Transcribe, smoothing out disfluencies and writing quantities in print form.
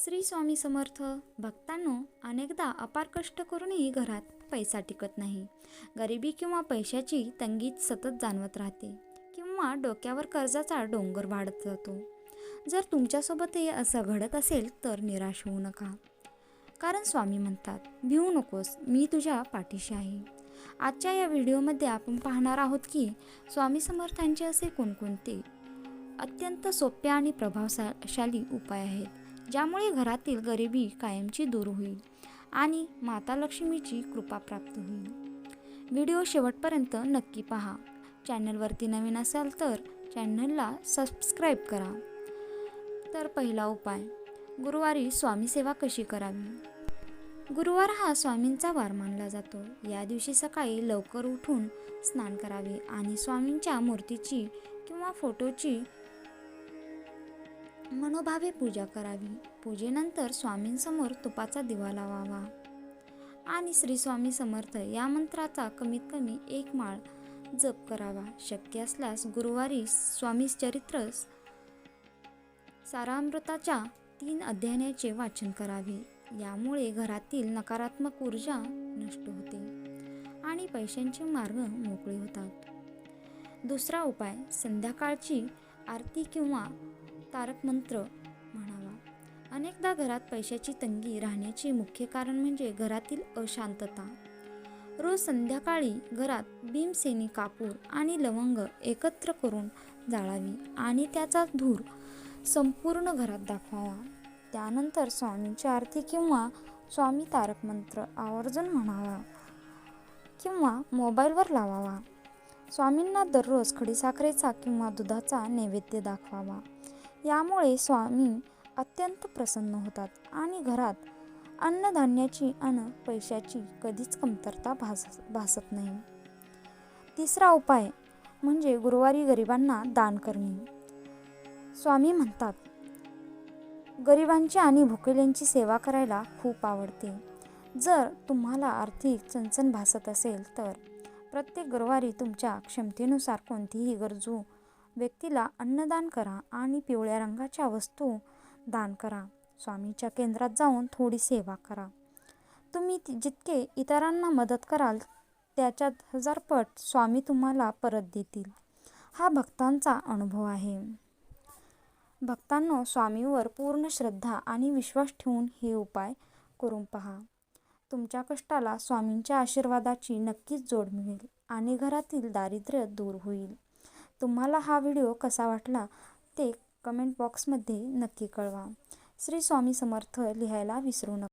श्री स्वामी समर्थ. भक्तांनो, अनेकदा अपार कष्ट करूनही घरात पैसा टिकत नाही. गरिबी किंवा पैशाची तंगी सतत जाणवत राहते किंवा डोक्यावर कर्जाचा डोंगर वाढत जातो. जर तुमच्यासोबतही असं घडत असेल तर निराश होऊ नका. कारण स्वामी म्हणतात, भिवू नकोस, मी तुझ्या पाठीशी आहे. आजच्या या व्हिडिओमध्ये आपण पाहणार आहोत की स्वामी समर्थांचे असे कोणकोणते अत्यंत सोपे आणि प्रभावशाली उपाय आहेत ज्यामुळे घरातील गरिबी कायमची दूर होईल आणि माता लक्ष्मीची कृपा प्राप्त होईल. व्हिडिओ शेवटपर्यंत नक्की पहा. चॅनलवरती नवीन असाल तर चॅनलला सबस्क्राईब करा. तर पहिला उपाय, गुरुवारी स्वामी सेवा कशी करावी. गुरुवार हा स्वामींचा वार मानला जातो. या दिवशी सकाळी लवकर उठून स्नान करावे आणि स्वामींच्या मूर्तीची किंवा फोटोची मनोभावे पूजा करावी. पूजेनंतर स्वामींसमोर तुपाचा दिवा लावावा आणि श्री स्वामी समर्थ या मंत्राचा कमीत कमी 1 माळ जप करावा. शक्य असल्यास गुरुवारी स्वामी चरित्र सारामृताच्या 3 अध्यायाचे वाचन करावे. यामुळे घरातील नकारात्मक ऊर्जा नष्ट होते आणि पैशांचे मार्ग मोकळे होतात. दुसरा उपाय, संध्याकाळची आरती किंवा तारक मंत्र म्हणावा. अनेकदा घरात पैशाची तंगी राहण्याचे मुख्य कारण म्हणजे घरातील अशांतता. रोज संध्याकाळी घरात भीमसेनी कापूर आणि लवंग एकत्र करून जाळावी आणि त्याचा धूर संपूर्ण घरात दाखवावा. त्यानंतर स्वामींची आरती किंवा स्वामी तारक मंत्र आवर्जून म्हणावा किंवा मोबाईलवर लावावा. स्वामींना दररोज खडीसाखरेचा किंवा दुधाचा नैवेद्य दाखवावा. यामुळे स्वामी अत्यंत प्रसन्न होतात आणि घरात अन्नधान्याची आणि पैशाची कधीच कमतरता भासत नाही. तिसरा उपाय म्हणजे गुरुवारी गरिबांना दान करणे. स्वामी म्हणतात, गरिबांची आणि भुकेल्यांची सेवा करायला खूप आवडते. जर तुम्हाला आर्थिक चणचण भासत असेल तर प्रत्येक गुरुवारी तुमच्या क्षमतेनुसार कोणतीही गरजू व्यक्तीला अन्नदान करा आणि पिवळ्या रंगाच्या वस्तू दान करा. स्वामींच्या केंद्रात जाऊन थोडी सेवा करा. तुम्ही जितके इतरांना मदत कराल त्याच्या 1000 पट स्वामी तुम्हाला परत देतील. हा भक्तांचा अनुभव आहे. भक्तांनो, स्वामींवर पूर्ण श्रद्धा आणि विश्वास ठेवून हे उपाय करून पहा. तुमच्या कष्टाला स्वामींच्या आशीर्वादाची नक्कीच जोड मिळेल आणि घरातील दारिद्र्य दूर होईल. तुम्हाला हा व्हिडिओ कसा वाटला ते कमेंट बॉक्समध्ये नक्की कळवा. श्री स्वामी समर्थ लिहायला विसरू नका.